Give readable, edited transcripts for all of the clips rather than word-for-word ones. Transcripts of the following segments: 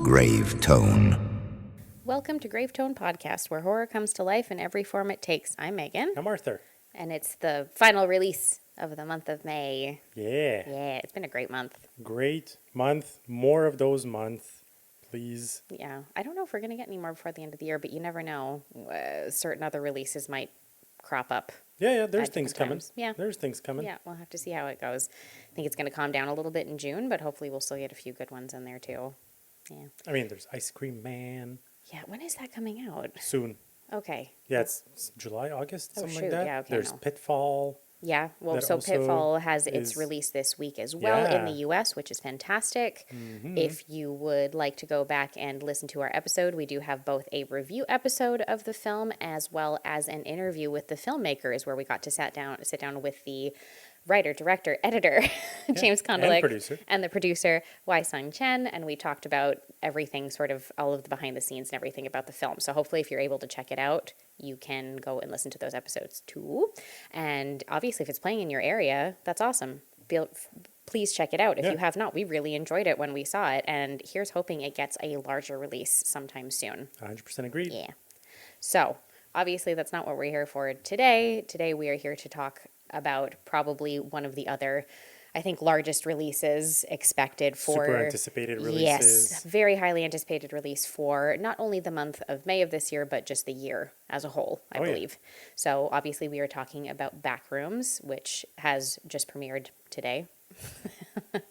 Grave Tone. Welcome to Grave Tone Podcast, where horror comes to life in every form it takes. I'm Megan. I'm Arthur. And it's the final release of the month of May. Yeah. Yeah, it's been a great month. Great month. More of those months, please. Yeah, I don't know if we're going to get any more before the end of the year, but you never know. Certain other releases might crop up. Yeah, there's at things different coming. times. Yeah. There's things coming. Yeah, we'll have to see how it goes. I think it's going to calm down a little bit in June, but hopefully we'll still get a few good ones in there too. Yeah. I mean, there's Ice Cream Man. Yeah, when is that coming out? Soon. Okay. Yeah, it's July, August, Oh, something shoot. like that. Yeah, okay, There's no. Pitfall. Yeah, well, That so also Pitfall has its is- release this week as well in the Yeah. US, which is fantastic. Mm-hmm. If you would like to go back and listen to our episode, we do have both a review episode of the film as well as an interview with the filmmakers where we got to sit down with the writer, director, editor, James Kondelik, and the producer, Wai Sung Chen, and we talked about everything, sort of all of the behind the scenes and everything about the film. So hopefully if you're able to check it out, you can go and listen to those episodes too. And obviously if it's playing in your area, that's awesome. Please check it out. If you have not, we really enjoyed it when we saw it, and here's hoping it gets a larger release sometime soon. 100% agreed. Yeah. So obviously that's not what we're here for today. Today we are here to talk about probably one of the other, I think, largest releases expected for... Super anticipated releases. Yes, very highly anticipated release for not only the month of May of this year, but just the year as a whole, I believe. So obviously we are talking about Backrooms, which has just premiered today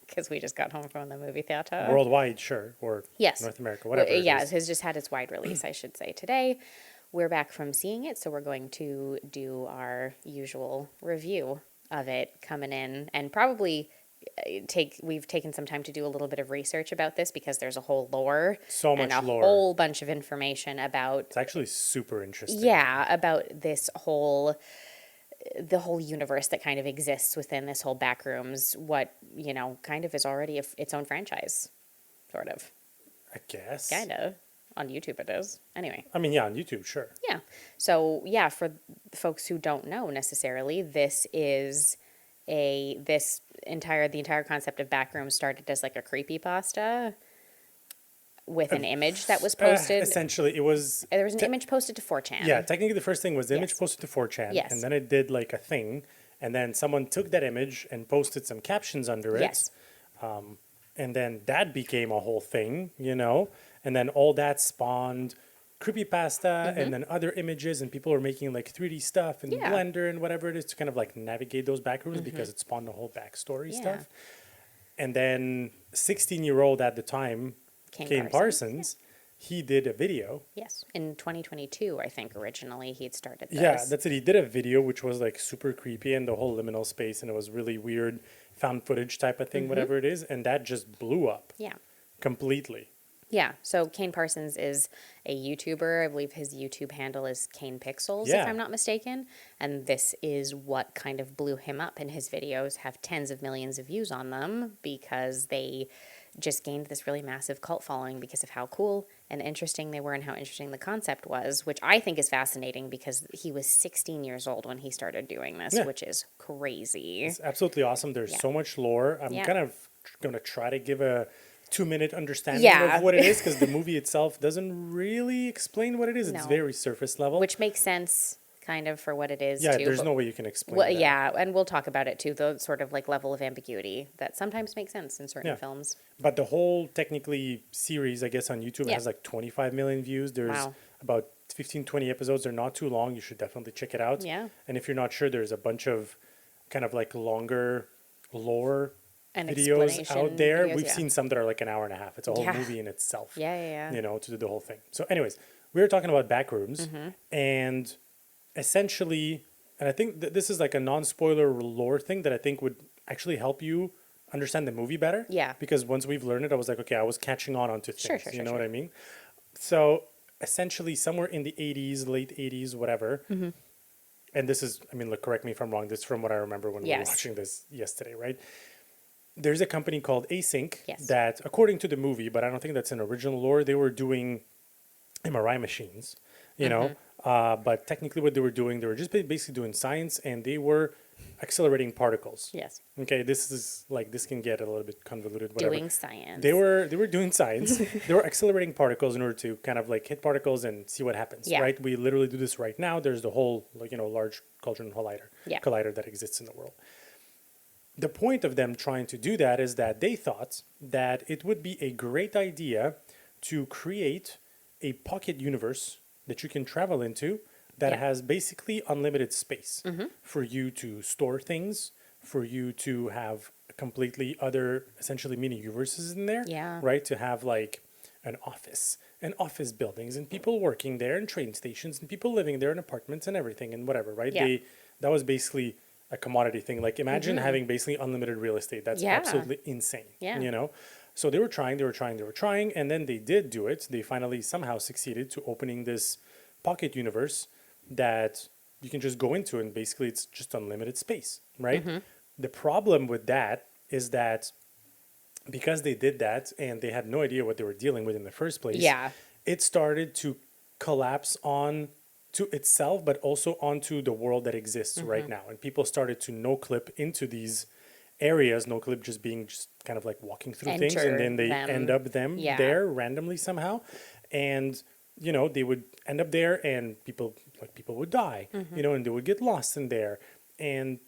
because we just got home from the movie theater. Worldwide, sure, or Yes. North America, whatever it Yeah, is. it has just had its wide release, I should say, today. We're back from seeing it, so we're going to do our usual review of it coming in, and probably we've taken some time to do a little bit of research about this because there's a whole lore. So much and a lore. whole bunch of information about... It's actually super interesting. Yeah, about this the whole universe that kind of exists within this whole Backrooms, what, kind of is already its own franchise, sort of. I guess. Kind of. On YouTube it is. Anyway. I mean, yeah, on YouTube, sure. Yeah. So, yeah, for folks who don't know necessarily, this is the entire concept of Backrooms started as like a creepypasta with an image that was posted. Essentially, it was... There was an image posted to 4chan. Yeah, technically the first thing was the image Yes. posted to 4chan, Yes. and then it did like a thing, and then someone took that image and posted some captions under it. Yes. And then that became a whole thing, and then all that spawned creepypasta and then other images, and people were making like 3D stuff and Yeah. Blender and whatever it is to kind of like navigate those backrooms because it spawned a whole backstory stuff. And then 16-year-old at the time, Kane Parsons, he did a video. Yes. In 2022, I think, originally he had started this. Yeah, that's it. He did a video which was like super creepy and the whole liminal space, and it was really weird, found footage type of thing, whatever it is, and that just blew up. Yeah. Completely. Yeah. So Kane Parsons is a YouTuber. I believe his YouTube handle is Kane Pixels, Yeah. if I'm not mistaken. And this is what kind of blew him up, and his videos have tens of millions of views on them because they just gained this really massive cult following because of how cool and interesting they were and how interesting the concept was, which I think is fascinating because he was 16 years old when he started doing this, which is crazy. It's absolutely awesome. There's so much lore. I'm kind of going to try to give a 2-minute understanding of what it is because the movie itself doesn't really explain what it is. It's very surface level. Which makes sense kind of for what it is, yeah, too. there's no way you can explain Well, that. yeah, and we'll talk about it too, the sort of like level of ambiguity that sometimes makes sense in certain films. But the whole technically series, I guess, on YouTube has like 25 million views. There's about 15, 20 episodes. They're not too long. You should definitely check it out. Yeah. And if you're not sure, there's a bunch of kind of like longer lore And videos out there. videos, We've seen some that are like an hour and a half. It's a whole movie in itself. Yeah. To do the whole thing. So anyways, we were talking about Backrooms and essentially, and I think this is like a non-spoiler lore thing that I think would actually help you understand the movie better. Yeah. Because once we've learned it, I was like, okay, I was catching onto things. Sure, you know what I mean? So essentially somewhere in the 80s, late 80s, whatever. And this is, I mean, look, correct me if I'm wrong. This is from what I remember when we were watching this yesterday, right? There's a company called Async that, according to the movie, but I don't think that's an original lore, they were doing MRI machines, you know. But technically what they were doing, they were just basically doing science, and they were accelerating particles. Yes. Okay, this can get a little bit convoluted. Whatever. Doing science. They were doing science. They were accelerating particles in order to kind of like hit particles and see what happens. Yeah. Right. We literally do this right now. There's the whole large cauldron collider that exists in the world. The point of them trying to do that is that they thought that it would be a great idea to create a pocket universe that you can travel into that has basically unlimited space for you to store things, for you to have completely other, essentially mini universes in there. Yeah. Right? To have like an office and office buildings and people working there and train stations and people living there in apartments and everything and whatever, right? Yeah. That was basically a commodity thing. Like imagine having basically unlimited real estate. That's absolutely insane. Yeah. So they were trying, and then they did do it. They finally somehow succeeded to opening this pocket universe that you can just go into, and basically it's just unlimited space, right? The problem with that is that because they did that and they had no idea what they were dealing with in the first place, it started to collapse on to itself, but also onto the world that exists right now. And people started to no-clip into these areas, no-clip just being just kind of like walking through things, and then they end up there randomly somehow. And they would end up there, and people would die, and they would get lost in there. And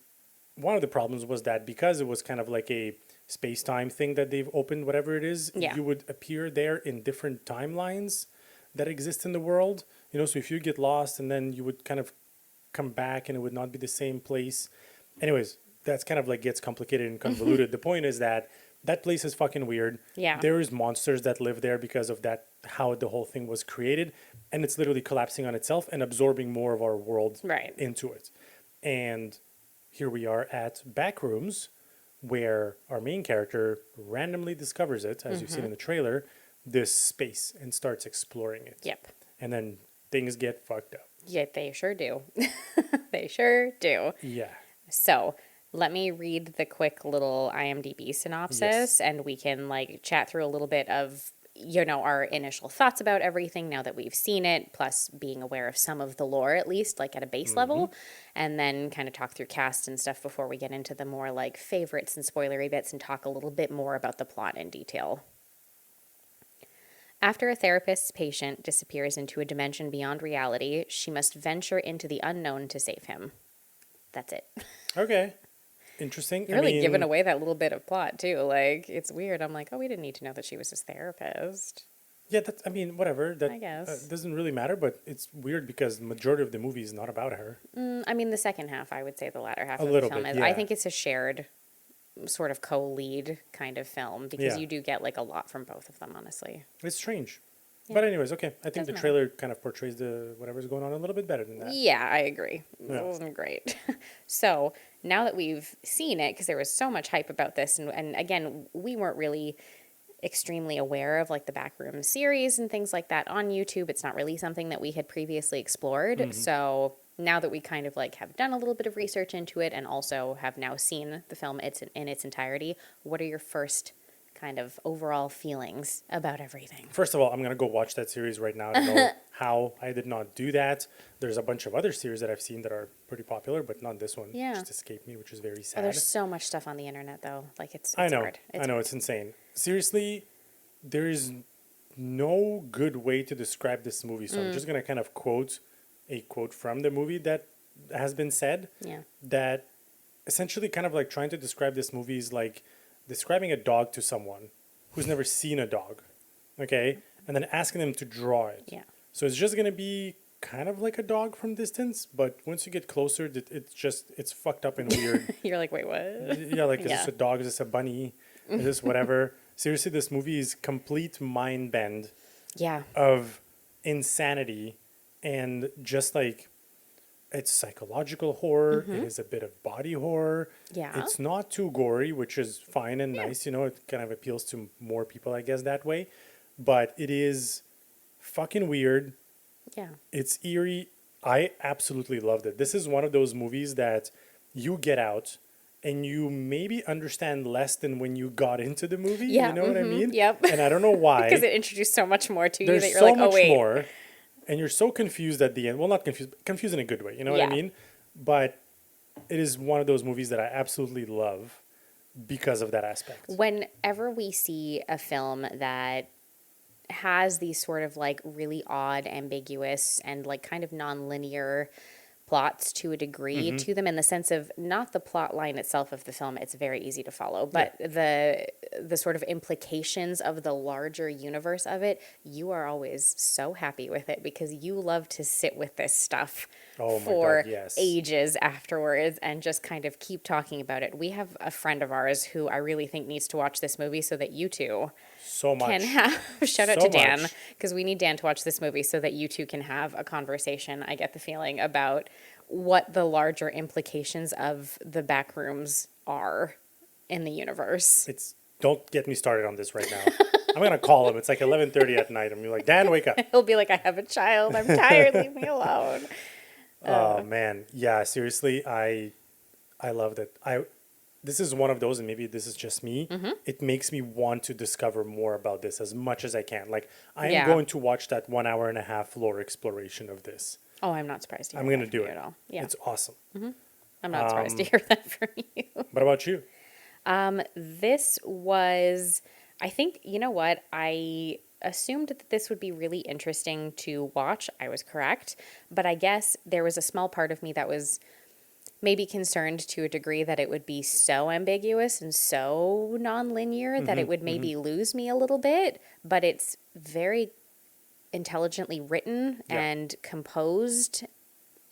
one of the problems was that because it was kind of like a space-time thing that they've opened, whatever it is, you would appear there in different timelines that exist in the world. So if you get lost, and then you would kind of come back, and it would not be the same place. Anyways, that's kind of like gets complicated and convoluted. The point is that place is fucking weird. Yeah. There is monsters that live there because of that, how the whole thing was created, and it's literally collapsing on itself and absorbing more of our world into it. And here we are at Backrooms, where our main character randomly discovers it, as you've seen in the trailer, this space, and starts exploring it. Yep. And then things get fucked up. Yeah, they sure do. They sure do. Yeah. So let me read the quick little IMDb synopsis, and we can like chat through a little bit of our initial thoughts about everything now that we've seen it, plus being aware of some of the lore, at least like at a base level, and then kind of talk through cast and stuff before we get into the more like favorites and spoilery bits and talk a little bit more about the plot in detail. After a therapist's patient disappears into a dimension beyond reality, she must venture into the unknown to save him. That's it. Okay. Interesting. You're really giving away that little bit of plot, too. Like, it's weird. I'm like, oh, we didn't need to know that she was his therapist. Yeah, whatever. That I guess. Doesn't really matter, but it's weird because the majority of the movie is not about her. The second half, I would say the latter half A of the little film bit, is. yeah. I think it's a shared sort of co-lead kind of film because you do get like a lot from both of them, honestly. It's strange. Yeah. But anyways, okay. I think the trailer kind of portrays whatever's going on a little bit better than that. Yeah, I agree. Yeah. It wasn't great. So now that we've seen it, because there was so much hype about this, and again, we weren't really extremely aware of like the Backrooms series and things like that on YouTube. It's not really something that we had previously explored. So now that we kind of like have done a little bit of research into it and also have now seen the film in its entirety, what are your first kind of overall feelings about everything? First of all, I'm going to go watch that series right now to know how I did not do that. There's a bunch of other series that I've seen that are pretty popular, but not this one. Yeah. Just escaped me, which is very sad. Oh, there's so much stuff on the internet, though. Like, it's I know. hard. I know, it's insane. Seriously, there is no good way to describe this movie, so I'm just going to kind of quote a quote from the movie that has been said. Yeah. That essentially kind of like trying to describe this movie is like describing a dog to someone who's never seen a dog, okay? And then asking them to draw it. Yeah. So it's just going to be kind of like a dog from distance, but once you get closer, it's fucked up and weird. You're like, wait, what? Yeah, like, is this a dog? Is this a bunny? Is this whatever? Seriously, this movie is complete mind bend of insanity, and just like, it's psychological horror. It is a bit of body horror. Yeah. It's not too gory, which is fine and nice. It kind of appeals to more people, I guess, that way. But it is fucking weird. Yeah. It's eerie. I absolutely loved it. This is one of those movies that you get out and you maybe understand less than when you got into the movie. Yeah. You know what I mean? Yep. And I don't know why. Because it introduced so much more to you There's that you're so like, oh, much wait. more. And you're so confused at the end. Well, not confused in a good way. You know what I mean? But it is one of those movies that I absolutely love because of that aspect. Whenever we see a film that has these sort of like really odd, ambiguous, and like kind of non-linear plots to a degree to them, in the sense of not the plot line itself of the film, it's very easy to follow, but the sort of implications of the larger universe of it, you are always so happy with it because you love to sit with this stuff for ages afterwards and just kind of keep talking about it. We have a friend of ours who I really think needs to watch this movie so that you two can have shout out to Dan, because we need Dan to watch this movie so that you two can have a conversation, I get the feeling, about what the larger implications of the Backrooms are in the universe. Don't get me started on this right now. I'm gonna call him. It's like 11:30 at night. I'm like, Dan, wake up. He'll be like, I have a child. I'm tired. Leave me alone. Oh man, yeah. Seriously, I love that. This is one of those, and maybe this is just me. It makes me want to discover more about this as much as I can. Like, I am going to watch that 1 hour and a half lore exploration of this. Oh, I'm not surprised to hear I'm going to that do from it. you at all. Yeah. It's awesome. I'm not surprised to hear that from you. What about you? This was, I think, you know what? I assumed that this would be really interesting to watch. I was correct. But I guess there was a small part of me that was maybe concerned to a degree that it would be so ambiguous and so non-linear that it would maybe lose me a little bit. But it's very intelligently written and composed,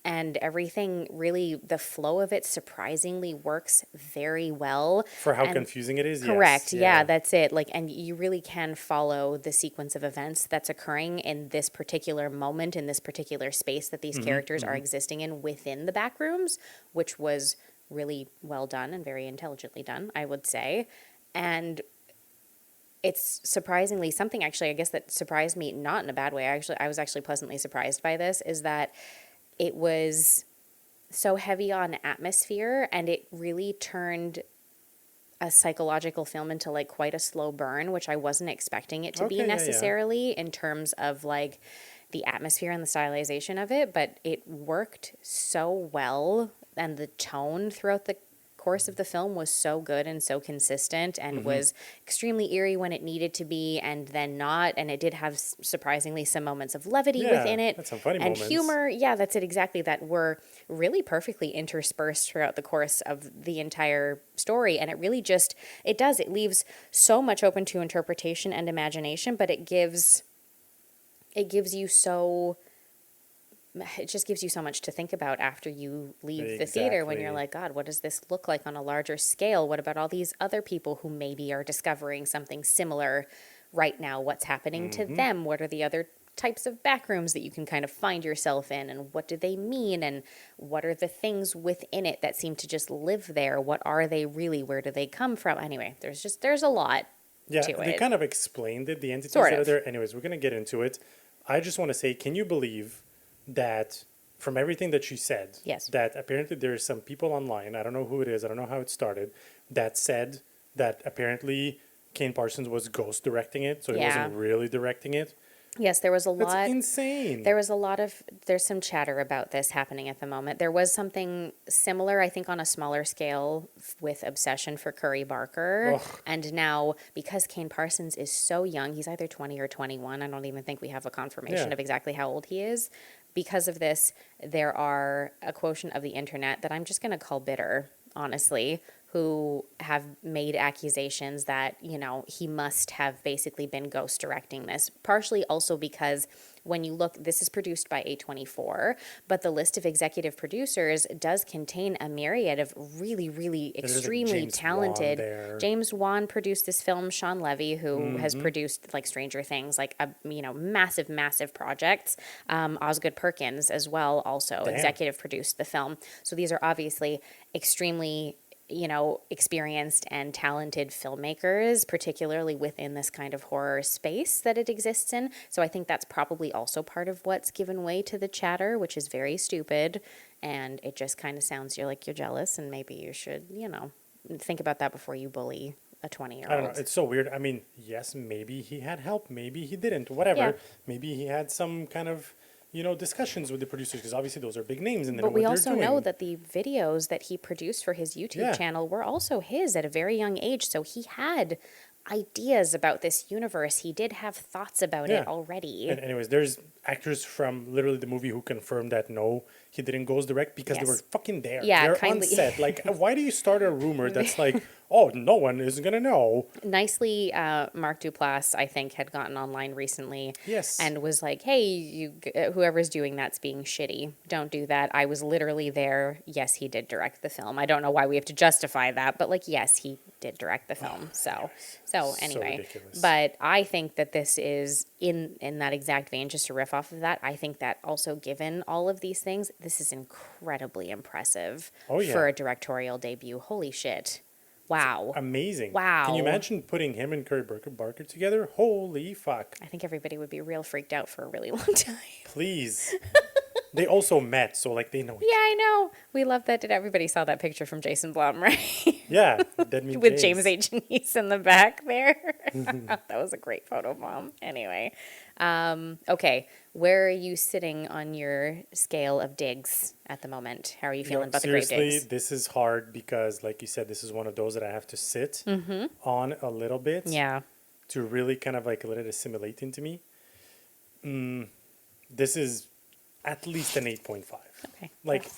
and everything really, the flow of it surprisingly works very well. For how confusing it is? Correct. Yes. Yeah, that's it. Like, and you really can follow the sequence of events that's occurring in this particular moment, in this particular space that these characters are existing in within the Backrooms, which was really well done and very intelligently done, I would say. And it's surprisingly something, actually, I guess, that surprised me, not in a bad way. I was actually pleasantly surprised by this, is that it was so heavy on atmosphere, and it really turned a psychological film into like quite a slow burn, which I wasn't expecting it to be necessarily in terms of like the atmosphere and the stylization of it, but it worked so well, and the tone throughout the course of the film was so good and so consistent, and was extremely eerie when it needed to be, and then not, and it did have surprisingly some moments of levity within it, some funny and moments. humor. Yeah, that's it exactly, that were really perfectly interspersed throughout the course of the entire story. And it really just, it leaves so much open to interpretation and imagination, but it gives you so, it just gives you so much to think about after you leave the theater, when you're like, God, what does this look like on a larger scale? What about all these other people who maybe are discovering something similar right now? What's happening to them? What are the other types of backrooms that you can kind of find yourself in, and what do they mean, and what are the things within it that seem to just live there? What are they really? Where do they come from? Anyway, there's a lot to it. They kind of explained it, the entities Sort that of. are there. Anyways, we're going to get into it. I just want to say, can you believe that from everything that she said, that apparently there are some people online, I don't know who it is, I don't know how it started, that said that apparently Kane Parsons was ghost directing it, so he wasn't really directing it. Yes, there was a lot. That's insane. There's some chatter about this happening at the moment. There was something similar, I think, on a smaller scale with Obsession for Curry Barker. Ugh. And now, because Kane Parsons is so young, he's either 20 or 21. I don't even think we have a confirmation of exactly how old he is. Because of this, there are a quotient of the internet that I'm just going to call bitter, honestly, who have made accusations that, he must have basically been ghost directing this. Partially also because when you look, this is produced by A24, but the list of executive producers does contain a myriad of really, really extremely talented. James Wan produced this film. Sean Levy, who has produced like Stranger Things, like massive, massive projects. Osgood Perkins as well also executive produced the film. So these are obviously extremely experienced and talented filmmakers, particularly within this kind of horror space that it exists in. So I think that's probably also part of what's given way to the chatter, which is very stupid. And it just kind of sounds you're jealous, and maybe you should, think about that before you bully a 20-year-old. I don't know. It's so weird. I mean, yes, maybe he had help. Maybe he didn't. Whatever. Yeah. Maybe he had some kind of discussions with the producers, because obviously those are big names, and then But we what also they're doing. know that the videos that he produced for his YouTube channel were also his at a very young age. So he had ideas about this universe. He did have thoughts about it already. And anyways, there's actors from literally the movie who confirmed that no, he didn't ghost direct because they were fucking there. Yeah, they're kindly. on set. Like, why do you start a rumor that's like, oh, no one is gonna know? Nicely, Mark Duplass, I think, had gotten online recently. Yes. And was like, hey, whoever's doing that's being shitty. Don't do that. I was literally there. Yes, he did direct the film. I don't know why we have to justify that, but like, yes, he did direct the film. So anyway. Ridiculous. But I think that this is in that exact vein, just to riff off of that, I think that also given all of these things, this is incredibly impressive for a directorial debut. Holy shit. Wow. Amazing. Wow. Can you imagine putting him and Curry Barker together? Holy fuck. I think everybody would be real freaked out for a really long time. Please. They also met, so like they know each Yeah, I know. We love that. Did everybody saw that picture from Jason Blum, right? Yeah. That means With James H. Nice in the back there. That was a great photo bomb. Anyway. Okay. Where are you sitting on your scale of digs at the moment? How are you feeling about the grave seriously, digs? this is hard because, like you said, this is one of those that I have to sit on a little bit. Yeah. To really kind of like let it assimilate into me. This is at least an 8.5. Okay. Like,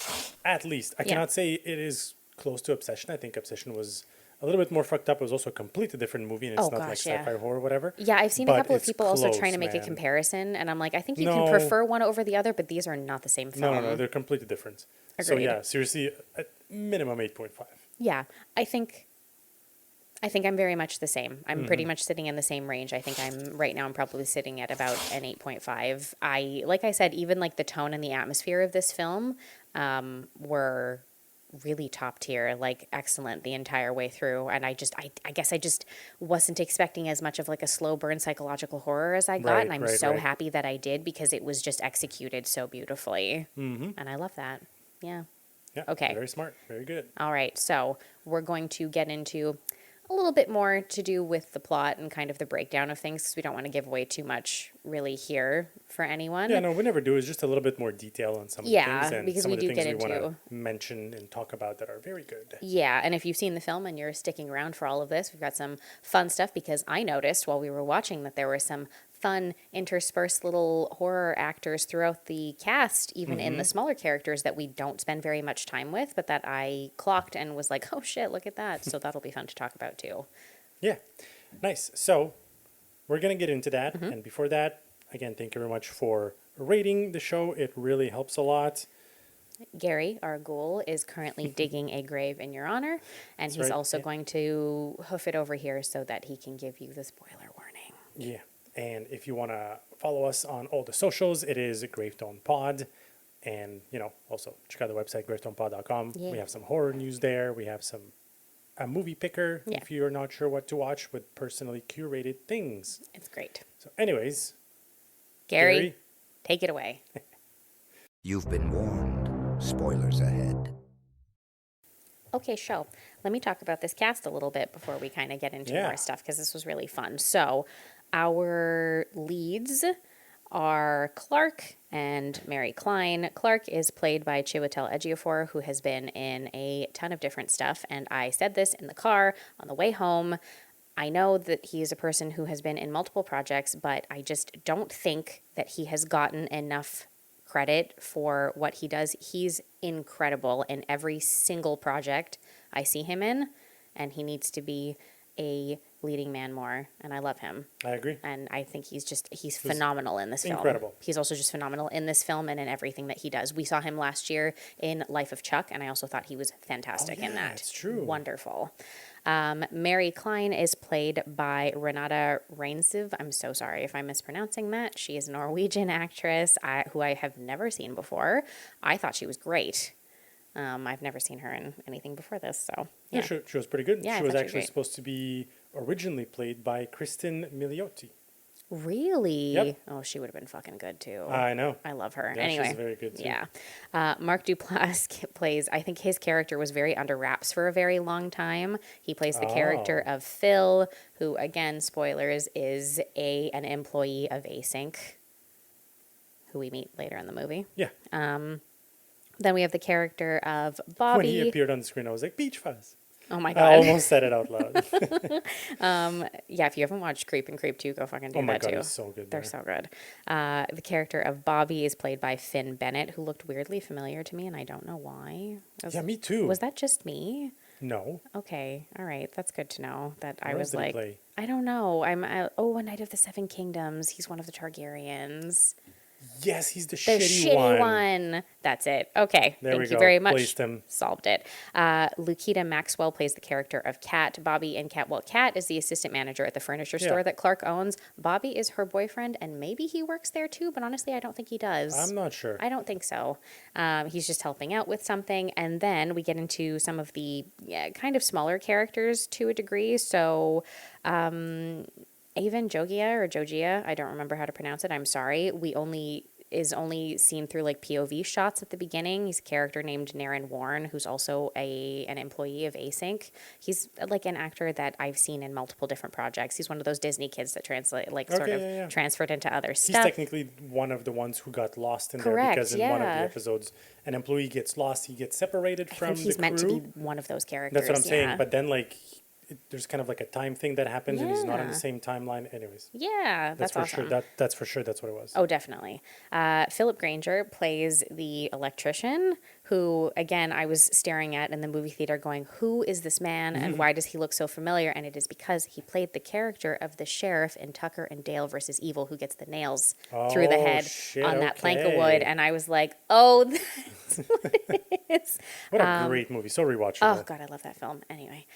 at least. I cannot say it is close to Obsession. I think Obsession was a little bit more fucked up. It was also a completely different movie, and it's not like sci-fi horror or whatever. Yeah, I've seen a But couple of it's people also close, trying to make a man. comparison, and I'm like, I think you No. can prefer one over the other, but these are not the same film. No, they're completely different. So Agreed. yeah, seriously, at minimum 8.5. Yeah, I think I'm very much the same. I'm pretty much sitting in the same range. I think I'm probably sitting at about an 8.5. Like I said, even like the tone and the atmosphere of this film were really top tier, like excellent the entire way through. And I guess I just wasn't expecting as much of like a slow burn psychological horror as I got. Right, and I'm right, so right. happy that I did because it was just executed so beautifully. And I love that. Yeah. Yeah. Okay. Very smart. Very good. All right, so we're going to get into a little bit more to do with the plot and kind of the breakdown of things because we don't want to give away too much really here for anyone. Yeah, no, we never do. It's just a little bit more detail on some of the things and because some we of the do things get we want into to mention and talk about that are very good. Yeah, and if you've seen the film and you're sticking around for all of this, we've got some fun stuff because I noticed while we were watching that there were some fun interspersed little horror actors throughout the cast, even in the smaller characters that we don't spend very much time with, but that I clocked and was like, oh shit, look at that. So that'll be fun to talk about too. Yeah, nice. So we're going to get into that. And before that, again, thank you very much for rating the show. It really helps a lot. Gary, our ghoul, is currently digging a grave in your honor, and he's right, also yeah. going to hoof it over here so that he can give you the spoiler warning. Yeah. And if you want to follow us on all the socials, it is Gravetone Pod. And, also check out the website, gravetonepod.com. Yeah. We have some horror news there. We have a movie picker if you're not sure what to watch with personally curated things. It's great. So anyways, Gary, take it away. You've been warned. Spoilers ahead. Okay, show. Let me talk about this cast a little bit before we kind of get into Yeah. more stuff because this was really fun. So, our leads are Clark and Mary Klein. Clark is played by Chiwetel Ejiofor, who has been in a ton of different stuff. And I said this in the car on the way home. I know that he is a person who has been in multiple projects, but I just don't think that he has gotten enough credit for what he does. He's incredible in every single project I see him in, and he needs to be a leading man more, and I love him. I agree. And I think he's phenomenal in this film. incredible. He's also just phenomenal in this film and in everything that he does. We saw him last year in Life of Chuck, and I also thought he was fantastic in that. It's true. Wonderful. Mary Klein is played by Renate Reinsve. I'm so sorry if I'm mispronouncing that. She is a Norwegian actress who I have never seen before. I thought she was great. I've never seen her in anything before this, so Yeah, she was pretty good. Yeah, I she was thought she was actually great. supposed to be originally played by Kristen Milioti. Really? Yep. Oh, she would have been fucking good too. I know. I love her. Yeah, anyway, she's very good too. Yeah. Mark Duplass plays, I think his character was very under wraps for a very long time. He plays the character of Phil, who, again, spoilers, is an employee of Async. who we meet later in the movie. Yeah. Then we have the character of When Bobby. he appeared on the screen, I was like, Beach Fuzz. Oh my I god. almost said it out loud. Yeah, if you haven't watched Creep and Creep 2, go fucking do Oh my that God, too. he's so good They're there. so good. The character of Bobby is played by Finn Bennett, who looked weirdly familiar to me, and I don't know why. Yeah, me too. Was that just me? No. Okay, all right, that's good to know. That I Where was did he like, play? I don't know. A Knight of the Seven Kingdoms. He's one of the Targaryens. Yes, he's the The shitty one. That's it. Okay. There we Thank you go. very much. Placed him. Solved it. Lukita Maxwell plays the character of Kat. Bobby and Kat. Well, Kat is the assistant manager at the furniture store Yeah. that Clark owns. Bobby is her boyfriend, and maybe he works there too, but honestly, I don't think he does. I'm not sure. I don't think so. He's just helping out with something. And then we get into some of the kind of smaller characters to a degree. So, Avon Jogia, I don't remember how to pronounce it. I'm sorry. Is only seen through like POV shots at the beginning. He's a character named Naren Warren, who's also an employee of Async. He's like an actor that I've seen in multiple different projects. He's one of those Disney kids that transferred into other He's stuff. technically one of the ones who got lost in there Correct, because in one of the yeah. episodes, an employee gets lost. He gets separated I from think he's the meant to crew. be one of those characters. That's what I'm saying. yeah. But then, like, there's kind of like a time thing that happens, and he's not on Yeah. the same timeline. Anyways, Yeah, that's for awesome. sure. That's for sure. That's what it was. Oh, definitely. Philip Granger plays the electrician who, again, I was staring at in the movie theater going, who is this man and why does he look so familiar? And it is because he played the character of the sheriff in Tucker and Dale versus Evil who gets the nails through the Oh, head shit, on that plank of okay. wood. And I was like, oh, that's what it is. What a great movie. So rewatchable. Oh, God, I love that film. Anyway.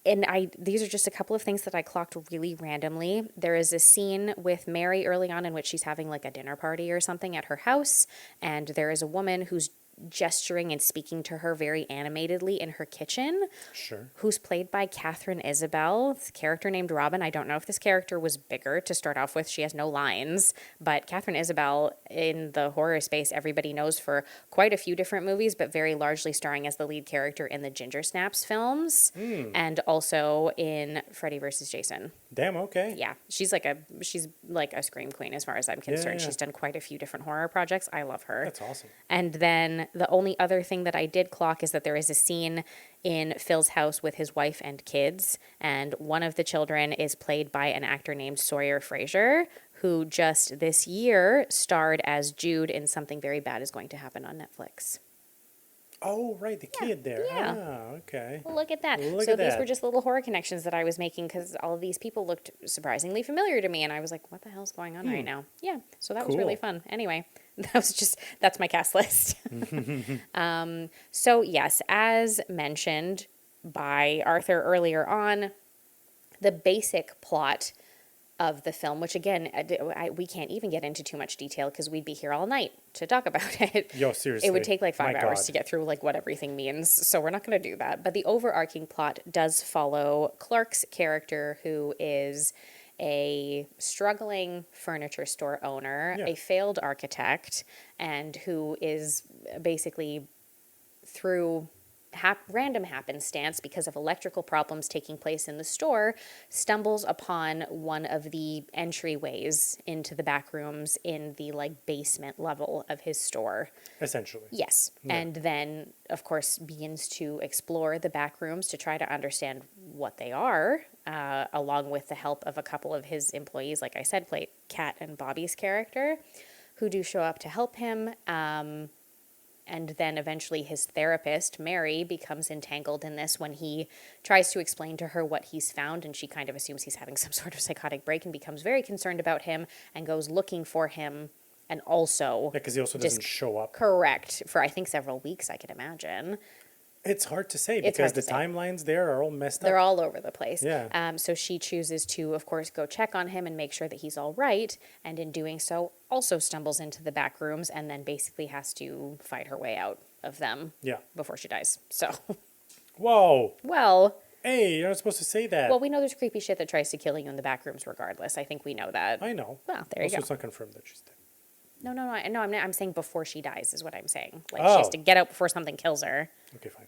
And these are just a couple of things that I clocked really randomly. There is a scene with Mary early on in which she's having like a dinner party or something at her house, and there is a woman who's gesturing and speaking to her very animatedly in her kitchen, Sure. who's played by Catherine Isabel. It's a character named Robin. I don't know if this character was bigger to start off with. She has no lines, but Catherine Isabel in the horror space, everybody knows for quite a few different movies, but very largely starring as the lead character in the Ginger Snaps films and also in Freddy vs. Jason. Damn, okay. Yeah, she's like a scream queen as far as I'm concerned. yeah. She's done quite a few different horror projects. I love her. That's awesome. And then the only other thing that I did clock is that there is a scene in Phil's house with his wife and kids, and one of the children is played by an actor named Sawyer Fraser, who just this year starred as Jude in Something Very Bad Is Going to Happen on Netflix. Oh, right, the kid there. yeah. Ah, okay. Look at that. Look So at these that. were just little horror connections that I was making because all of these people looked surprisingly familiar to me. And I was like, what the hell's going on right now? Yeah. So that was really Cool. fun. Anyway, that's my cast list. So yes, as mentioned by Arthur earlier on, the basic plot of the film, which again, we can't even get into too much detail because we'd be here all night to talk about it. Yo, seriously. It would take like 5 My hours God. to get through like what everything means, so we're not going to do that. But the overarching plot does follow Clark's character, who is a struggling furniture store owner, Yeah. a failed architect, and who is basically through random happenstance because of electrical problems taking place in the store, stumbles upon one of the entryways into the back rooms in the like basement level of his store. Essentially. Yes. Yeah. And then, of course, begins to explore the back rooms to try to understand what they are, along with the help of a couple of his employees, like I said, play Kat and Bobby's character, who do show up to help him. And then eventually his therapist, Mary, becomes entangled in this when he tries to explain to her what he's found, and she kind of assumes he's having some sort of psychotic break and becomes very concerned about him and goes looking for him, and also... Yeah, because he also doesn't show up. Correct. For, I think, several weeks, I can imagine. It's hard to say It's because hard the to say. timelines there are all messed They're up. all over the place. Yeah. So she chooses to, of course, go check on him and make sure that he's all right. And in doing so, also stumbles into the back rooms and then basically has to fight her way out of them Yeah. before she dies. So, Whoa. well, Hey, you're not supposed to say that. we know there's creepy shit that tries to kill you in the back rooms regardless. I think we know that. I know. Well, there you Also, go. it's not confirmed that she's dead. No, I'm saying before she dies is what I'm saying. Like, she has Oh. to get out before something kills her. Okay, fine.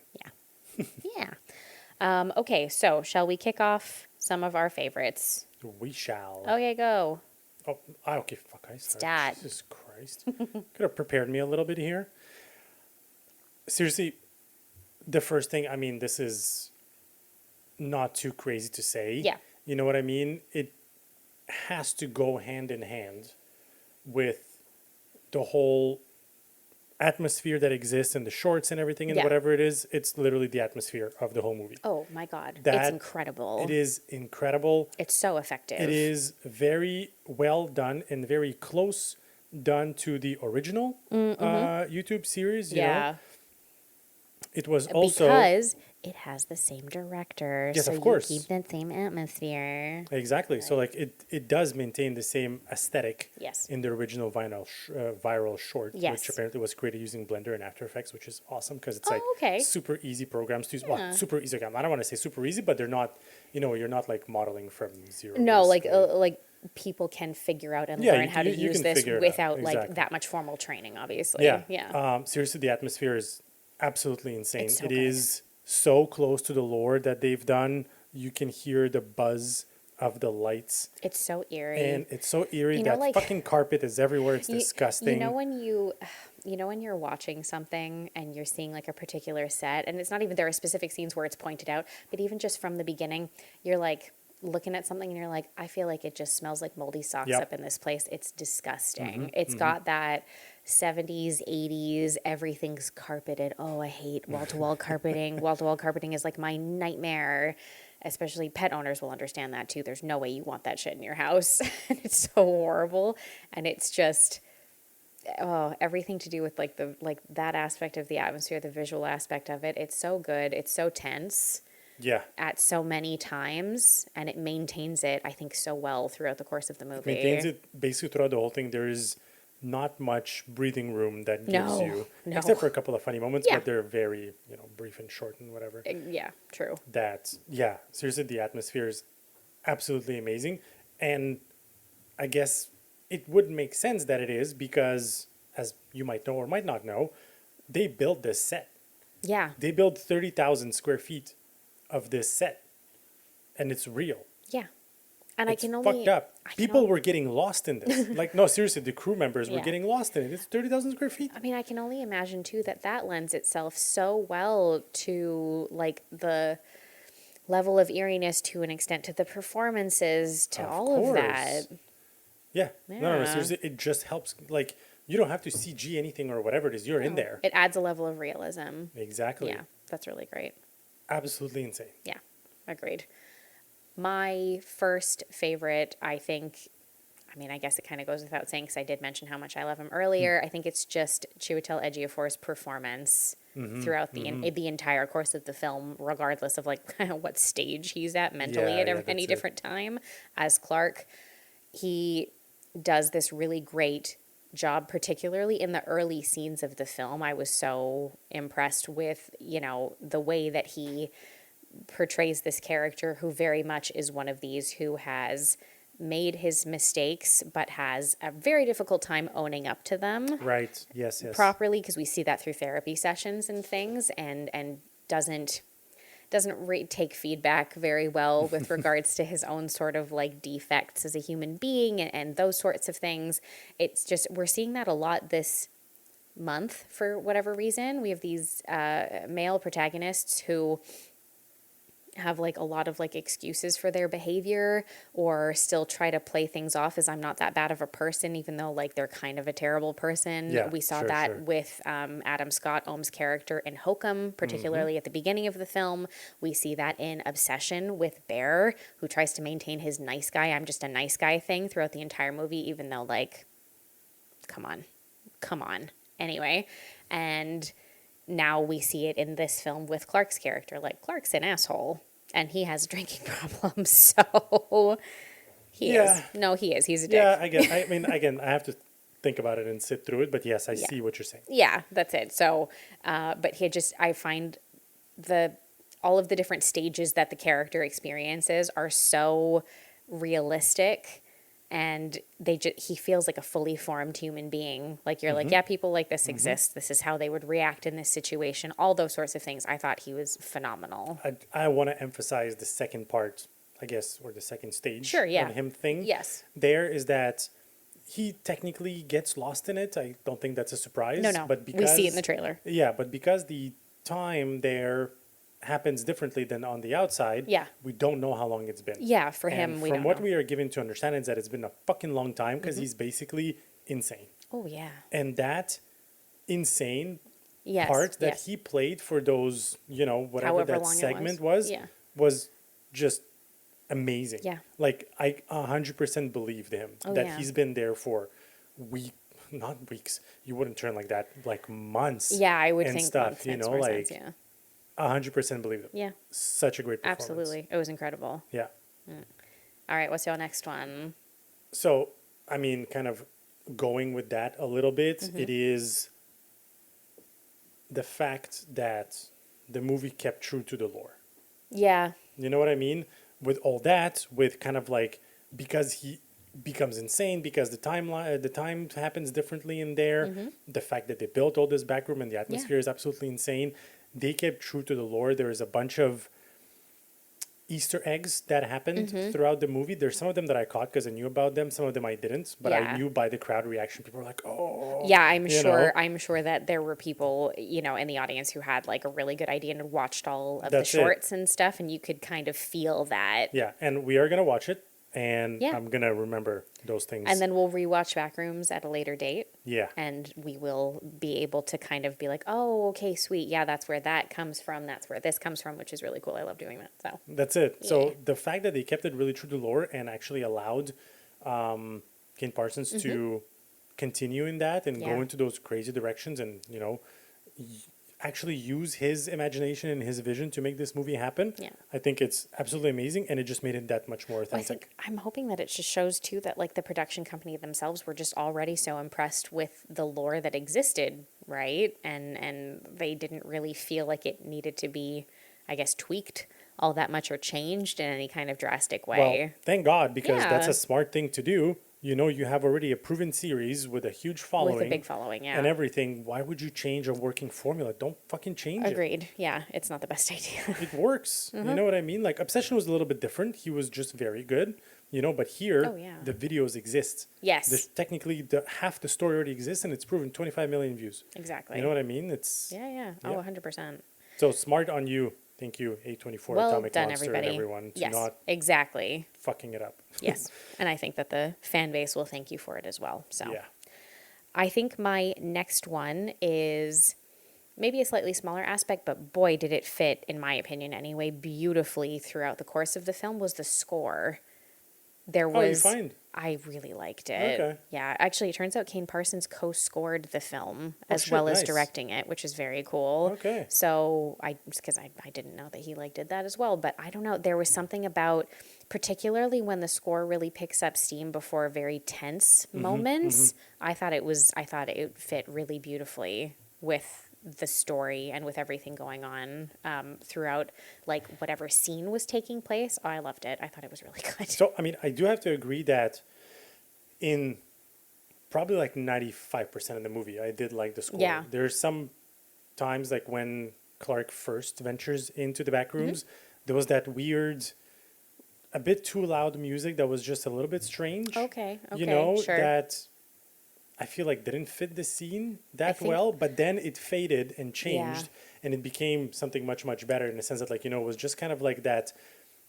Yeah. Okay, so shall we kick off some of our favorites? We shall. Okay, go. Oh, okay, fuck, I started. Stat. Jesus Christ. Could have prepared me a little bit here. Seriously, the first thing, I mean, this is not too crazy to say. Yeah. You know what I mean? It has to go hand in hand with the whole atmosphere that exists in the shorts and everything and Yeah. whatever it is. It's literally the atmosphere of the whole movie. Oh my God. It's That- incredible. It is incredible. It's so effective. It is very well done and very close done to the original YouTube series. You know? Yeah. It was also Because it has the same director. Yes, so of course. You keep that same atmosphere. exactly so like it does maintain the same aesthetic Yes. in the original viral short, Yes. which apparently was created using Blender and After Effects, which is awesome because it's Oh, like okay. super easy programs to use. Well, super easy. I don't want to say super easy, but they're not. You know, you're not like modeling from zero. No, basically. like people can figure out and Yeah, learn you- how to you use can this figure it out. without like Exactly. that much formal training, obviously. Yeah. Yeah. Seriously, the atmosphere is absolutely insane. It's so It good. is so close to the lore that they've done. You can hear the buzz of the lights, It's so eerie. and it's so eerie. You know, That like- fucking carpet is everywhere. It's disgusting. You know when you're watching something and you're seeing like a particular set, and it's not even there are specific scenes where it's pointed out, but even just from the beginning, you're like looking at something and you're like, I feel like it just smells like moldy socks Yep. up in this place. It's disgusting. Mm-hmm, It's got that 70s, 80s, everything's carpeted. Oh, I hate wall-to-wall carpeting. Wall-to-wall carpeting is like my nightmare. Especially pet owners will understand that too. There's no way you want that shit in your house. And it's so horrible. And it's just everything to do with like that aspect of the atmosphere, the visual aspect of it. It's so good. It's so tense Yeah. at so many times, and it maintains it, I think, so well throughout the course of the movie. Maintains it basically throughout the whole thing. There is not much breathing room that gives No, you, no. except for a couple of funny moments, Yeah. but they're very, brief and short and whatever. Yeah, true. Yeah, seriously, the atmosphere is absolutely amazing. And I guess it would make sense that it is because, as you might know or might not know, they built this set. Yeah, They built 30,000 square feet of this set. And it's real. yeah. And It's I can only fucked up. I can People only- were getting lost in this. Like, no, seriously, the crew members were Yeah. getting lost in it. It's 30,000 square feet. I mean, I can only imagine too that lends itself so well to like the level of eeriness to an extent, to the performances, to Of all of course. that. Yeah. No, Yeah. seriously, it just helps. Like, you don't have to CG anything or whatever it is. You're in there. It adds a level of realism. Exactly. Yeah, that's really great. Absolutely insane. Yeah, agreed. My first favorite, I think, I mean, I guess it kind of goes without saying because I did mention how much I love him earlier. I think it's just Chiwetel Ejiofor's performance throughout the entire course of the film, regardless of like what stage he's at mentally Yeah, at yeah, any that's it. different time as Clark. He does this really great job, particularly in the early scenes of the film. I was so impressed with, the way that he portrays this character who very much is one of these who has made his mistakes but has a very difficult time owning up to them Right. Yes, yes. properly, because we see that through therapy sessions and things, and doesn't take feedback very well with regards to his own sort of like defects as a human being and those sorts of things. It's just we're seeing that a lot this month for whatever reason. We have these male protagonists who have like a lot of like excuses for their behavior or still try to play things off as I'm not that bad of a person, even though like they're kind of a terrible person. Yeah, We saw sure, that sure. with Adam Scott Ohm's character in Hokum, particularly at the beginning of the film. We see that in Obsession with Bear, who tries to maintain his nice guy, I'm just a nice guy thing throughout the entire movie, even though like, come on. Anyway, and now we see it in this film with Clark's character. Like, Clark's an asshole, and he has a drinking problem, so he Yeah. is. No, he is. He's a dick. Yeah, again, I have to think about it and sit through it, but yes, I see what you're saying. Yeah, that's it. So, but I find all of the different stages that the character experiences are so realistic, and he feels like a fully formed human being. Like you're like, yeah, people like this exist. This is how they would react in this situation. All those sorts of things. I thought he was phenomenal. I want to emphasize the second part, I guess, or the second stage Sure, yeah. on him thing. Yes. There is that he technically gets lost in it. I don't think that's a surprise. No, But we see it in the trailer. Yeah, but because the time there happens differently than on the outside, Yeah. we don't know how long it's been. Yeah, for him, And we from don't what know. we are given to understand is that it's been a fucking long time because he's basically insane. Oh, yeah. And that insane Yes. part that yes. he played for those, whatever However that long it segment was. was, Yeah. was just amazing. Yeah. Like I 100% believed him Oh, that yeah. he's been there for not weeks. You wouldn't turn like that, like months. Yeah, I would and think stuff. months makes more sense, yeah. 100% believed him. Yeah. Such a great performance. Absolutely. It was incredible. Yeah. All right, what's your next one? So, I mean, kind of going with that a little bit, Mm-hmm. it is the fact that the movie kept true to the lore. Yeah. You know what I mean? With all that, with kind of like, because he becomes insane, because the timeline, the time happens differently in there, the fact that they built all this back room and the atmosphere is absolutely insane. They kept true to the lore. There is a bunch of Easter eggs that happened throughout the movie. There's some of them that I caught because I knew about them. Some of them I didn't, but Yeah. I knew by the crowd reaction. People were like, "Oh, Yeah, I'm you sure. know? I'm sure that there were people, in the audience who had like a really good idea and watched all of That's the it. shorts and stuff, and you could kind of feel that. Yeah." And we are gonna watch it, and Yeah. I'm gonna remember those things. And then we'll rewatch Backrooms at a later date, yeah, and we will be able to kind of be like, "Oh, okay, sweet. Yeah, that's where that comes from. That's where this comes from," which is really cool. I love doing that. So that's it. So Yeah. the fact that they kept it really true to lore and actually allowed Kane Parsons to continue in that and Yeah. go into those crazy directions and actually use his imagination and his vision to make this movie happen. Yeah. I think it's absolutely amazing, and it just made it that much more I authentic. think I'm hoping that it just shows too that like the production company themselves were just already so impressed with the lore that existed, right? And they didn't really feel like it needed to be, I guess, tweaked all that much or changed in any kind of drastic way. Well, thank God, because that's Yeah. a smart thing to do. You have already a proven series with a huge following. With a big following, yeah. And everything. Why would you change a working formula? Don't fucking change it. Agreed. Yeah, it's not the best idea. It works. You know what I mean? Like, Obsession was a little bit different. He was just very good, but here, Oh, yeah. the videos exist. Yes. There's technically, half the story already exists, and it's proven 25 million views. Exactly. You know what I mean? It's Yeah. Oh, 100%. so smart on you. Thank you, A24, Well Atomic done, Monster, everybody. and everyone, to Yes, not exactly. fucking it up. Yes. And I think that the fan base will thank you for it as well. So Yeah. I think my next one is maybe a slightly smaller aspect, but boy, did it fit, in my opinion anyway, beautifully throughout the course of the film, was the score. There Oh, you was, find? I really liked it. Okay. Yeah, actually, it turns out Kane Parsons co-scored the film as shit, well as nice. directing it, which is very cool. Okay. So because I didn't know that he did that as well, but I don't know. There was something about, particularly when the score really picks up steam before very tense moments. I thought it fit really beautifully with the story and with everything going on throughout, like whatever scene was taking place. Oh, I loved it. I thought it was really good. So, I mean, I do have to agree that in probably like 95% of the movie, I did like the score. Yeah. There's some times, like when Clark first ventures into the back rooms, there was that weird, a bit too loud music that was just a little bit strange. Okay, sure. That I feel like didn't fit the scene that think- well, but then it faded and changed, and it became something much, much better in the sense that, like, it was just kind of like that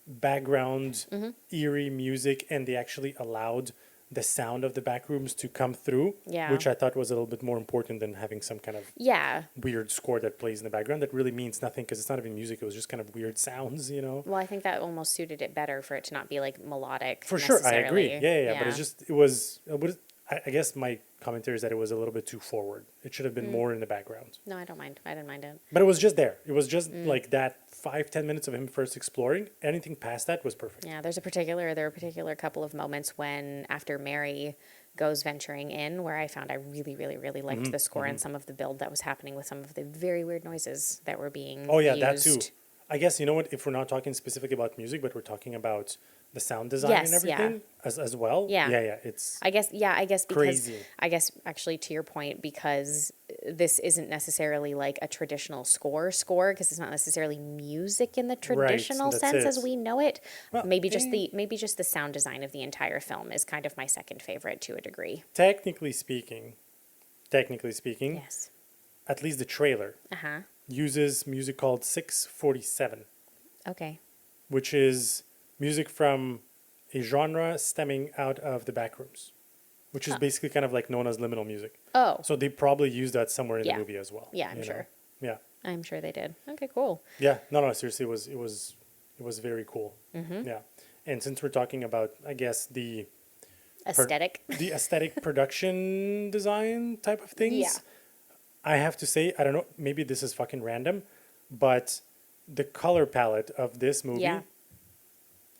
background eerie music, and they actually allowed the sound of the back rooms to come through, Yeah. which I thought was a little bit more important than having some kind of Yeah. weird score that plays in the background that really means nothing because it's not even music. It was just kind of weird sounds, Well, I think that almost suited it better for it to not be like melodic. For sure, I agree. necessarily. Yeah. But it was. I guess my commentary is that it was a little bit too forward. It should have been more in the background. No, I don't mind. I didn't mind it. But it was just there. It was just like that 5-10 minutes of him first exploring. Anything past that was perfect. Yeah, there were a particular couple of moments when after Mary goes venturing in where I found I really, really, really liked the score and some of the build that was happening with some of the very weird noises that were being Oh yeah, used. that too. I guess, you know what, if we're not talking specifically about music, but we're talking about the sound design and Yes, yeah. everything as well. Yeah. Yeah, it's I guess because crazy. I guess actually to your point, because this isn't necessarily like a traditional score because it's not necessarily music in the traditional that's sense as it. we know it. Well, Maybe just the sound design of the entire film is kind of my second favorite to a degree. technically speaking, Yes. at least the trailer Uh-huh. uses music called 647, Okay. which is music from a genre stemming out of the Backrooms, which is basically kind of like known as liminal music. Oh. So they probably used that somewhere in Yeah. the movie as well. Yeah, I'm you know? sure. Yeah. I'm sure they did. Okay, cool. Yeah. No, seriously, it was very cool. Yeah. And since we're talking about, I guess, the aesthetic production design type of things, Yeah. I have to say, I don't know, maybe this is fucking random, but the color palette of this movie, Yeah.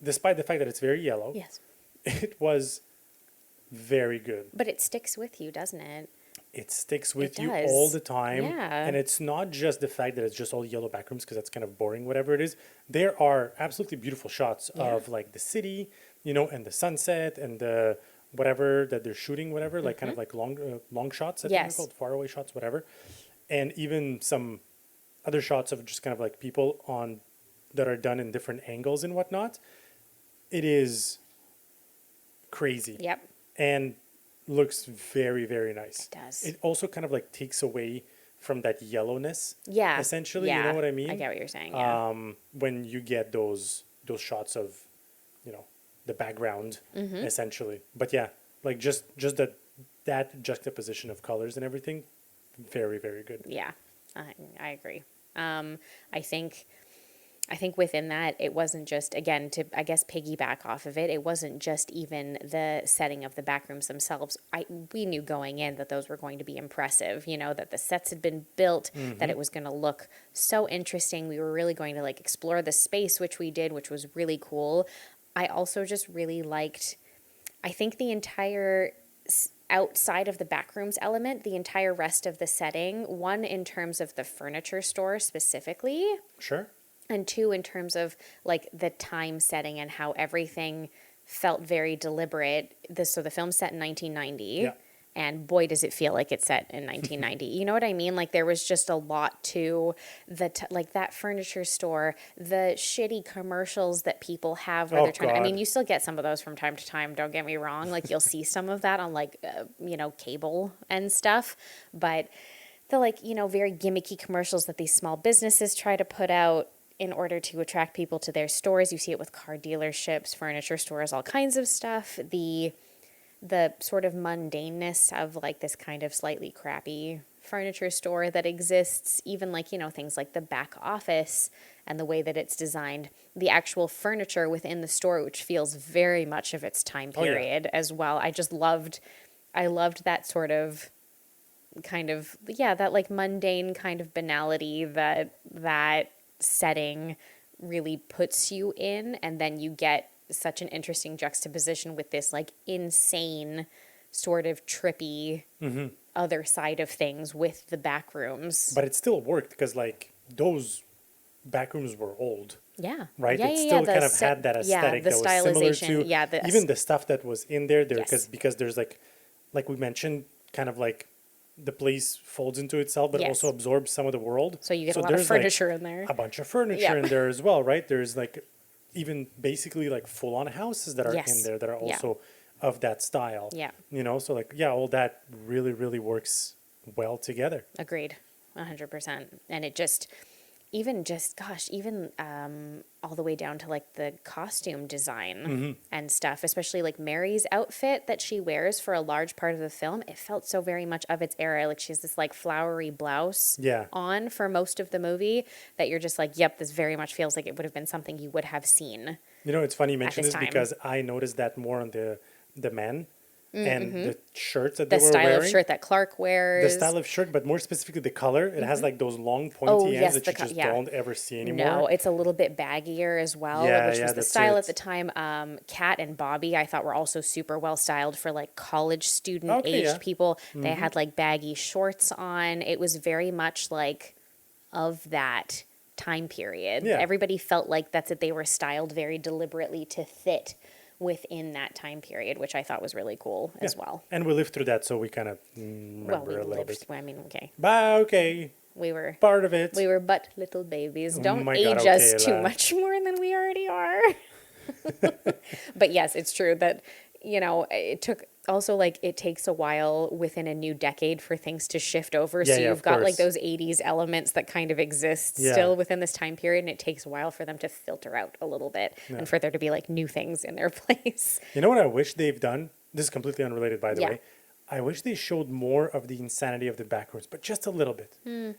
despite the fact that it's very yellow, Yes. it was very good. But it sticks with you, doesn't it? It sticks with It you does. all the time. Yeah. And it's not just the fact that it's just all yellow backrooms, because that's kind of boring, whatever it is. There are absolutely beautiful shots of like the city, you know, and the sunset and the whatever that they're shooting, whatever, like kind of like long shots, I think they're Yes. called, faraway shots, whatever. And even some other shots of just kind of like people on that are done in different angles and whatnot. It is crazy. Yep. And looks very, very nice. It does. It also kind of like takes away from that yellowness. Yeah. Essentially, yeah. you know what I mean? I get what you're saying. Yeah. When you get those shots of, you know, the background, essentially. But yeah, like just that juxtaposition of colors and everything, very, very good. Yeah, I agree. I think within that, it wasn't just, again, to, I guess, piggyback off of it, it wasn't just even the setting of the backrooms themselves. We knew going in that those were going to be impressive, you know, that the sets had been built, that it was going to look so interesting. We were really going to, like, explore the space, which we did, which was really cool. I also just really liked, I think the entire outside of the backrooms element, the entire rest of the setting, one, in terms of the furniture store specifically, Sure. and two, in terms of like the time setting and how everything felt very deliberate. So the film's set in 1990. Yeah. And boy, does it feel like it's set in 1990. You know what I mean? Like there was just a lot to like that furniture store, the shitty commercials that people have where they're trying to, I mean, you still get some of those from time to time. Don't get me wrong. Like you'll see some of that on like, you know, cable and stuff. But the like, you know, very gimmicky commercials that these small businesses try to put out in order to attract people to their stores. You see it with car dealerships, furniture stores, all kinds of stuff. The sort of mundaneness of like this kind of slightly crappy furniture store that exists, even like, you know, things like the back office and the way that it's designed, the actual furniture within the store, which feels very much of its time period as well. I loved that sort of kind of, that like mundane kind of banality that setting really puts you in, and then you get such an interesting juxtaposition with this like insane sort of trippy other side of things with the back rooms. But it still worked because like those back rooms were old. Yeah. Right? Yeah, It still kind of set- had that aesthetic the that was similar stylization, to even the stuff that was in there Yes. because there's like we mentioned, kind of like the place folds into itself, but Yes. also absorbs some of the world. So you get a lot of there's, like, furniture in there. A bunch of furniture Yeah. in there as well, right? There's like even basically like full on houses that are Yes. in there that are Yeah. also of that style. Yeah. You know, so like, yeah, all that really, really works well together. Agreed, 100%. And it just, even all the way down to like the costume design and stuff, especially like Mary's outfit that she wears for a large part of the film, it felt so very much of its era. Like she has this like flowery blouse on for most of the movie that you're just like, yep, this very much feels like it would have been something you would have seen. You know, it's funny you mention this this time. because I noticed that more on the men and the shirts that The they were style wearing. of shirt that Clark wears. The style of shirt, but more specifically the color. It has like those long pointy ends yes, that the you just yeah. don't ever see anymore. No, it's a little bit baggier as well, Yeah, which yeah, was the that's style it. at the time. Kat and Bobby, I thought, were also super well styled for like college student Okay, aged yeah. people. They had like baggy shorts on. It was very much like of that time period. Yeah. Everybody felt like that's it. They were styled very deliberately to fit within that time period, which I thought was really cool as well. And we lived through that, so we kind of remember a little bit. I mean, okay. But okay, We were part of it. We were but little babies. Oh Don't my age God, us okay, too lad. much more than we already are. But yes, it's true that, you know, it took also like it takes a while within a new decade for things to shift over. Yeah, So yeah, you've of got like course. those 80s elements that kind of exist Yeah. still within this time period. And it takes a while for them to filter out a little bit Yeah. and for there to be like new things in their place. You know what I wish they've done? This is completely unrelated, by the Yeah. way. I wish they showed more of the insanity of the Backrooms, but just a little bit.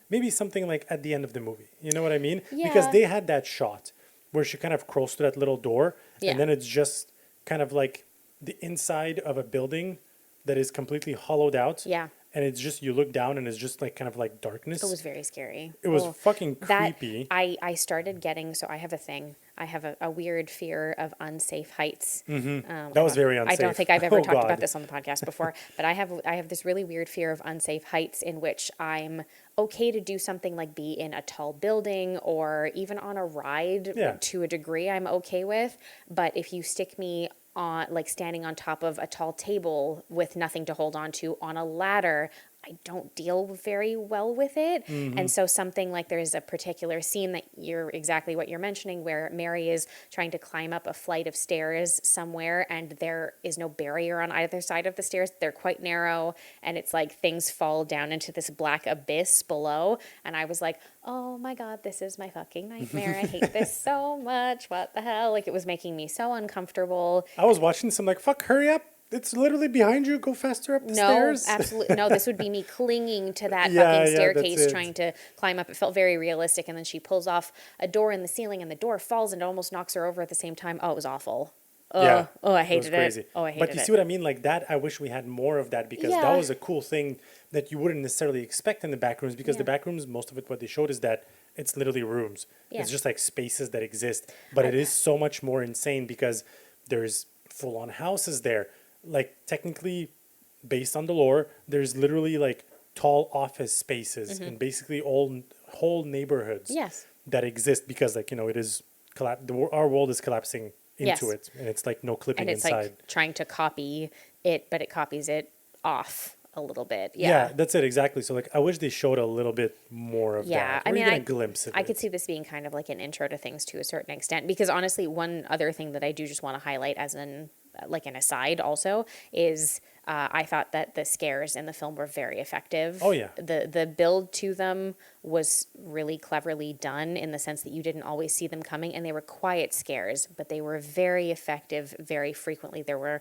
Maybe something like at the end of the movie. You know what I mean? Because Yeah. they had that shot where she kind of crawls to that little door, Yeah. and then it's just kind of like the inside of a building that is completely hollowed out. Yeah. And it's just, you look down and it's just like kind of like darkness. It was very scary. It was Oh, fucking that creepy. I started getting, so I have a thing. I have a weird fear of unsafe heights. That was very I don't unsafe. think I've ever Oh, talked God. about this on the podcast before, but I have this really weird fear of unsafe heights in which I'm okay to do something like be in a tall building or even on a ride Yeah. to a degree I'm okay with. But if you stick me on like standing on top of a tall table with nothing to hold on to on a ladder, I don't deal very well with it. And so something like there's a particular scene that you're exactly what you're mentioning where Mary is trying to climb up a flight of stairs somewhere and there is no barrier on either side of the stairs. They're quite narrow and it's like things fall down into this black abyss below. And I was like, oh my God, this is my fucking nightmare. I hate this so much. What the hell? Like it was making me so uncomfortable. I was watching some like, fuck, hurry up. It's literally behind you. Go faster up the stairs. No, absolutely. No, this would be me clinging to that Yeah, fucking yeah, staircase that's it. trying to climb up. It felt very realistic. And then she pulls off a door in the ceiling and the door falls and almost knocks her over at the same time. Oh, it was awful. Oh, Yeah. oh, I It was hated crazy. it. Oh, I hated But you it. see what I mean? Like that, I wish we had more of that because Yeah. that was a cool thing that you wouldn't necessarily expect in the Backrooms because the Yeah. Backrooms, most of it, what they showed is that it's literally rooms. Yeah. It's just like spaces that exist. But it is so much more insane because there's full-on houses there. Like technically, based on the lore, there's literally like tall office spaces in basically all whole neighborhoods Yes. that exist because like, you know, it is our world is collapsing into Yes. it and it's like no clipping And it's inside. like trying to copy it, but it copies it off a little bit. Yeah, Yeah. that's it exactly. So like I wish they showed a little bit more of Yeah, that. I Or mean, even I a glimpse of I it. could see this being kind of like an intro to things to a certain extent because honestly, one other thing that I do just want to highlight as an like an aside also is I thought that the scares in the film were very effective. Oh, yeah. The build to them was really cleverly done in the sense that you didn't always see them coming and they were quiet scares, but they were very effective very frequently. There were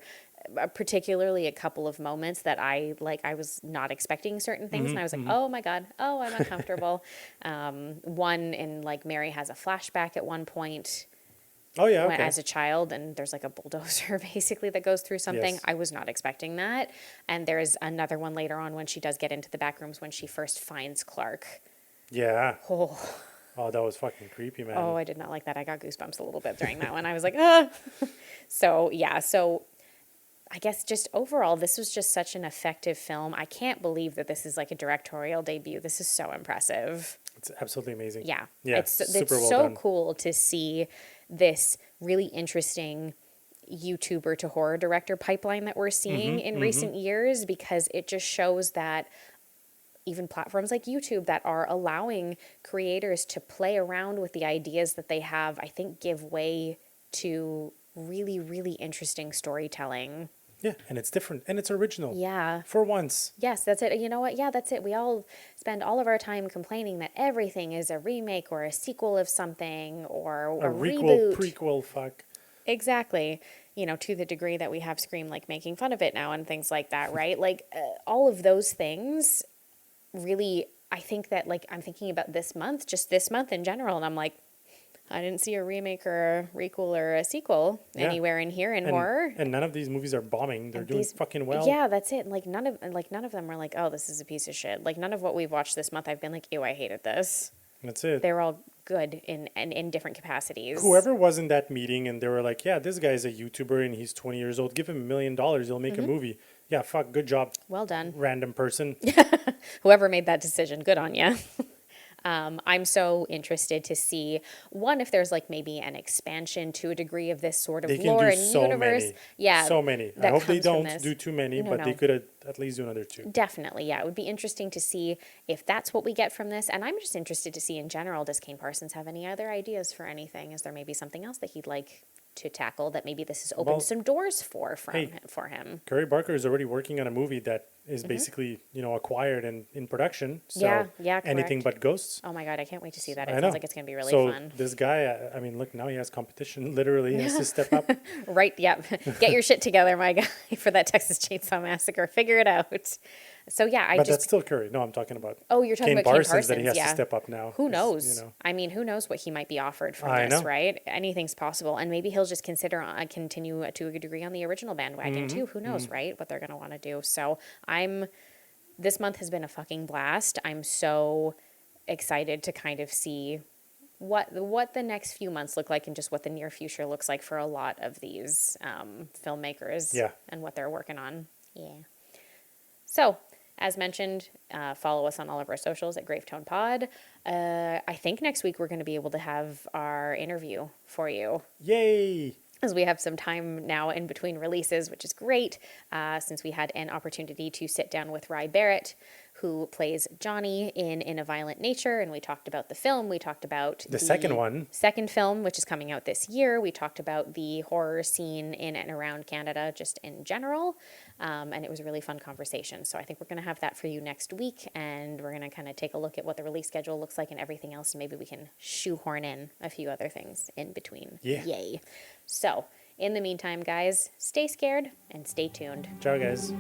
particularly a couple of moments that I was not expecting certain things and I was like, oh my God, oh, I'm uncomfortable. One in like Mary has a flashback at one point Oh yeah, when, okay. as a child and there's like a bulldozer basically that goes through something. Yes. I was not expecting that. And there's another one later on when she does get into the back rooms when she first finds Clark. Yeah. Oh, Oh, that was fucking creepy, man. I did not like that. I got goosebumps a little bit during that one. I was like, ah. So I guess just overall, this was just such an effective film. I can't believe that this is like a directorial debut. This is so impressive. It's absolutely amazing. Yeah. Yeah, It's super well so done. cool to see this really interesting YouTuber to horror director pipeline that we're seeing in recent years because it just shows that even platforms like YouTube that are allowing creators to play around with the ideas that they have, I think give way to really, really interesting storytelling. Yeah, and it's different and it's original. Yeah. For once. Yes, that's it. You know what? Yeah, that's it. We all spend all of our time complaining that everything is a remake or a sequel of something or a reboot. Prequel, fuck. Exactly. You know, to the degree that we have Scream like making fun of it now and things like that, right? Like all of those things really, I think that like I'm thinking about this month, just this month in general, and I'm like, I didn't see a remake or a requel or a sequel anywhere in here in horror. And none of these movies are bombing. They're doing fucking well. Yeah, that's it. Like none of them are like, oh, this is a piece of shit. Like none of what we've watched this month, I've been like, ew, I hated this. That's it. They're all good in different capacities. Whoever was in that meeting and they were like, yeah, this guy's a YouTuber and he's 20 years old. Give him $1 million. He'll make a movie. Yeah, fuck. Good job. Well done. Random person. Whoever made that decision, good on you. I'm so interested to see, one, if there's like maybe an expansion to a degree of this sort of They can lore do and so universe. many. Yeah. So many. I that hope they comes from don't this. do too many, No, but they no. could at least do another 2. Definitely, yeah. It would be interesting to see if that's what we get from this. And I'm just interested to see in general, does Kane Parsons have any other ideas for anything? Is there maybe something else that he'd like to tackle that maybe this has opened some doors for him? Curry Barker is already working on a movie that is basically, acquired and in production. So yeah, anything correct. but ghosts. Oh my God, I can't wait to see that. It I know. sounds like it's going to be really So fun. this guy, I mean, look, now he has competition. Literally, he has to step up. Right, yep. Get your shit together, my guy, for that Texas Chainsaw Massacre. Figure it out. So yeah, But that's still Curry. No, I'm talking about. Oh, you're talking Kane about Kane Parsons, that he has yeah. to step up now. Who knows? I mean, who knows what he might be offered from I this, know. right? Anything's possible. And maybe he'll just continue to a degree on the original bandwagon too. Who knows, right? What they're going to want to do. So this month has been a fucking blast. I'm so excited to kind of see what the next few months look like and just what the near future looks like for a lot of these filmmakers. Yeah. And what they're working on. Yeah. So, as mentioned, follow us on all of our socials at Gravetone Pod. I think next week we're going to be able to have our interview for you. Yay! As we have some time now in between releases, which is great, since we had an opportunity to sit down with Rye Barrett, who plays Johnny in A Violent Nature, and we talked about the film. We talked about The second film, which is coming out this year. We talked about the horror scene in and around Canada, just in general, and it was a really fun conversation. So I think we're going to have that for you next week, and we're going to kind of take a look at what the release schedule looks like and everything else, and maybe we can shoehorn in a few other things in between. Yeah. Yay. So, in the meantime, guys, stay scared and stay tuned. Ciao, guys.